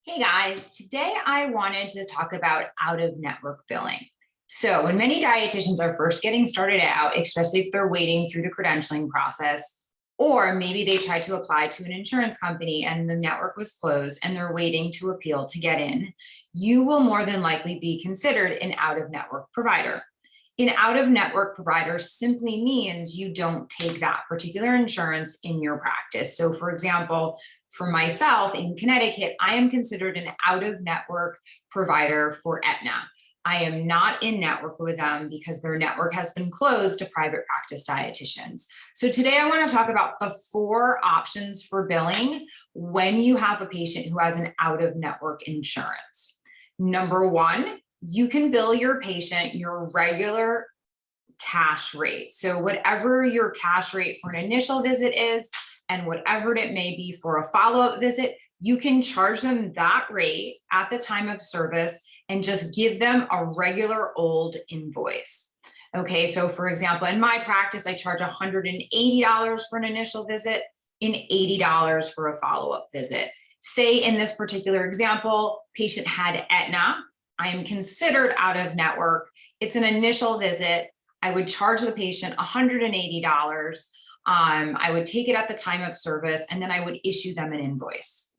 Hey guys, today I wanted to talk about out-of-network billing. So when many dietitians are first getting started out, especially if they're waiting through the credentialing process, or maybe they tried to apply to an insurance company and the network was closed and they're waiting to appeal to get in, you will more than likely be considered an out-of-network provider. An out-of-network provider simply means you don't take that particular insurance in your practice. So for example, for myself in Connecticut, I am considered an out-of-network provider for Aetna. I am not in network with them because their network has been closed to private practice dietitians. So today I want to talk about the 4 options for billing when you have a patient who has an out-of-network insurance. Number 1, you can bill your patient your regular cash rate. So whatever your cash rate for an initial visit is, and whatever it may be for a follow-up visit, you can charge them that rate at the time of service and just give them a regular old invoice. Okay, so for example, in my practice, I charge $180 for an initial visit and $80 for a follow-up visit. Say in this particular example, patient had Aetna. I am considered out of network. It's an initial visit. I would charge the patient $180. I would take it at the time of service, and then I would issue them an invoice.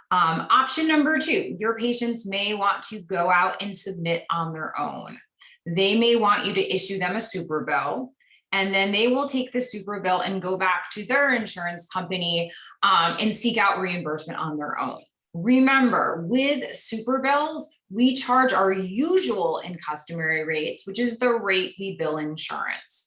Option number 2, your patients may want to go out and submit on their own. They may want you to issue them a super bill, and then they will take the super bill and go back to their insurance company and seek out reimbursement on their own. Remember, with super bills, we charge our usual and customary rates, which is the rate we bill insurance.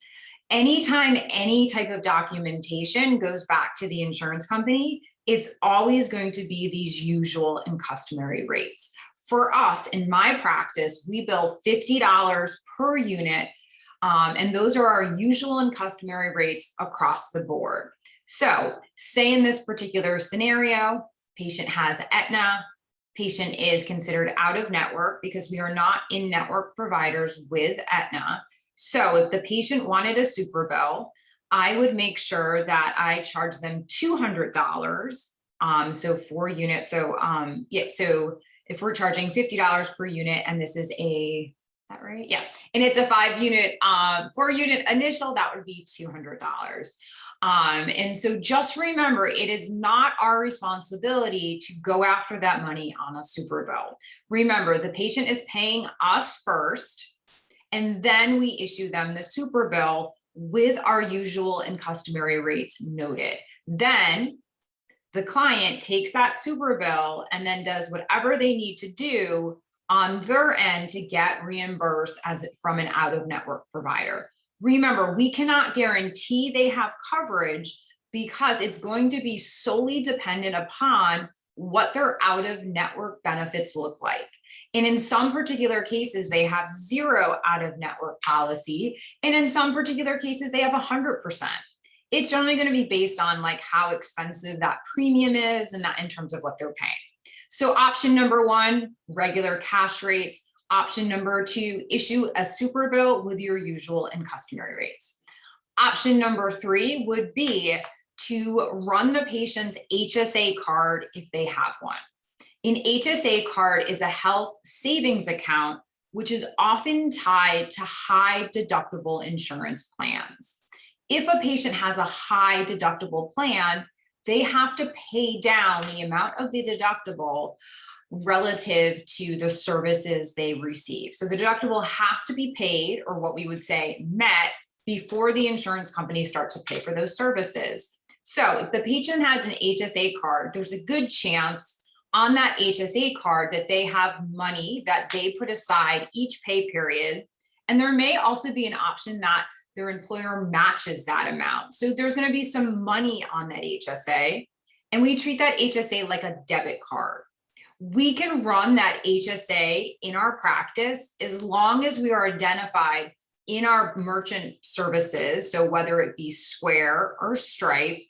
Anytime any type of documentation goes back to the insurance company, it's always going to be these usual and customary rates. For us, in my practice, we bill $50 per unit, and those are our usual and customary rates across the board. So say in this particular scenario, patient has Aetna, patient is considered out of network because we are not in network providers with Aetna. So if the patient wanted a super bill, I would make sure that I charge them $200. So 4 units. So so if we're charging $50 per unit, and this is is that right? Yeah. And it's a 5-unit, 4-unit initial, that would be $200. And so just remember, it is not our responsibility to go after that money on a super bill. Remember, the patient is paying us first, and then we issue them the super bill with our usual and customary rates noted. Then the client takes that super bill and then does whatever they need to do on their end to get reimbursed from an out-of-network provider. Remember, we cannot guarantee they have coverage because it's going to be solely dependent upon what their out-of-network benefits look like. And in some particular cases, they have 0 out-of-network policy. And in some particular cases, they have 100%. It's generally going to be based on like how expensive that premium is and that in terms of what they're paying. So option number 1, regular cash rates. Option number 2, issue a super bill with your usual and customary rates. Option number 3 would be to run the patient's HSA card if they have one. An HSA card is a health savings account, which is often tied to high deductible insurance plans. If a patient has a high deductible plan, they have to pay down the amount of the deductible relative to the services they receive. So the deductible has to be paid, or what we would say met, before the insurance company starts to pay for those services. So if the patient has an HSA card, there's a good chance on that HSA card that they have money that they put aside each pay period. And there may also be an option that their employer matches that amount. So there's going to be some money on that HSA, and we treat that HSA like a debit card. We can run that HSA in our practice as long as we are identified in our merchant services. So whether it be Square or Stripe,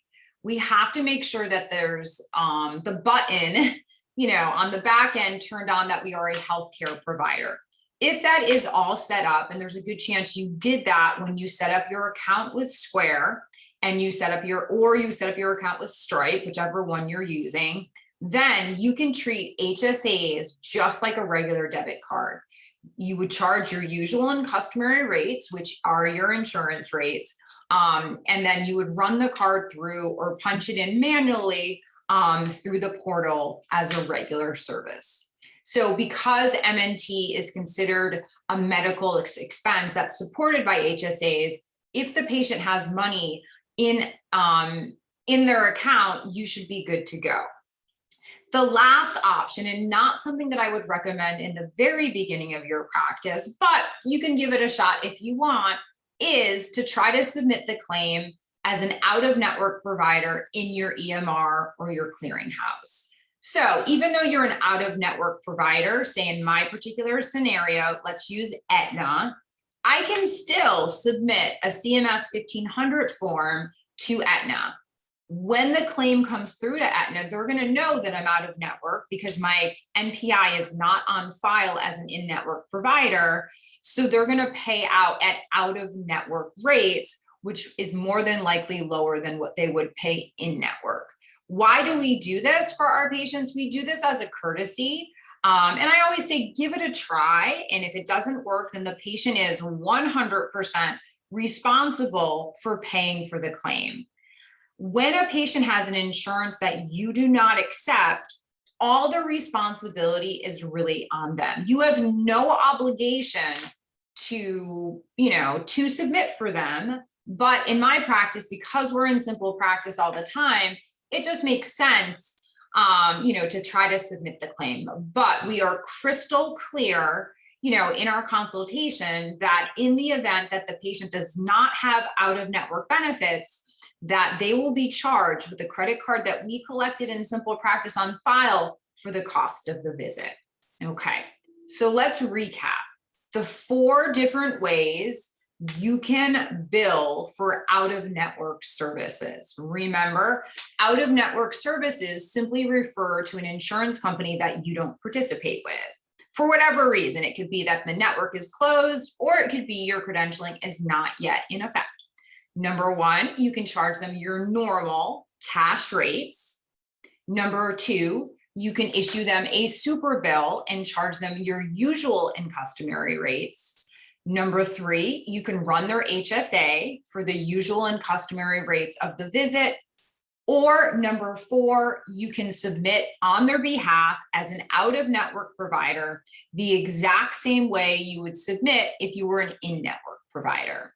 we have to make sure that there's the button, on the back end turned on that we are a healthcare provider. If that is all set up, and there's a good chance you did that when you set up your account with Square and you set up your account with Stripe, whichever one you're using, then you can treat HSAs just like a regular debit card. You would charge your usual and customary rates, which are your insurance rates, and then you would run the card through or punch it in manually through the portal as a regular service. So because MNT is considered a medical expense that's supported by HSAs, if the patient has money in their account, you should be good to go. The last option, and not something that I would recommend in the very beginning of your practice, but you can give it a shot if you want, is to try to submit the claim as an out-of-network provider in your EMR or your clearinghouse. So even though you're an out-of-network provider, say in my particular scenario, let's use Aetna, I can still submit a CMS 1500 form to Aetna. When the claim comes through to Aetna, they're going to know that I'm out of network because my NPI is not on file as an in-network provider. So they're going to pay out at out-of-network rates, which is more than likely lower than what they would pay in-network. Why do we do this for our patients? We do this as a courtesy. And I always say, give it a try. And if it doesn't work, then the patient is 100% responsible for paying for the claim. When a patient has an insurance that you do not accept, all the responsibility is really on them. You have no obligation to submit for them. But in my practice, because we're in simple practice all the time, it just makes sense, to try to submit the claim. But we are crystal clear, in our consultation that in the event that the patient does not have out-of-network benefits, that they will be charged with the credit card that we collected in simple practice on file for the cost of the visit. Okay, so let's recap the 4 different ways you can bill for out-of-network services. Remember, out-of-network services simply refer to an insurance company that you don't participate with. For whatever reason, it could be that the network is closed, or it could be your credentialing is not yet in effect. Number 1, you can charge them your normal cash rates. Number 2, you can issue them a super bill and charge them your usual and customary rates. Number 3, you can run their HSA for the usual and customary rates of the visit. Or number 4, you can submit on their behalf as an out-of-network provider the exact same way you would submit if you were an in-network provider.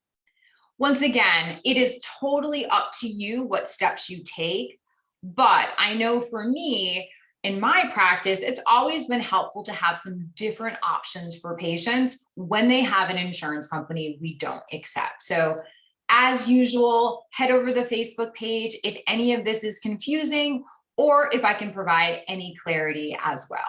Once again, it is totally up to you what steps you take, but I know for me, in my practice, it's always been helpful to have some different options for patients when they have an insurance company we don't accept. So as usual, head over to the Facebook page if any of this is confusing, or if I can provide any clarity as well.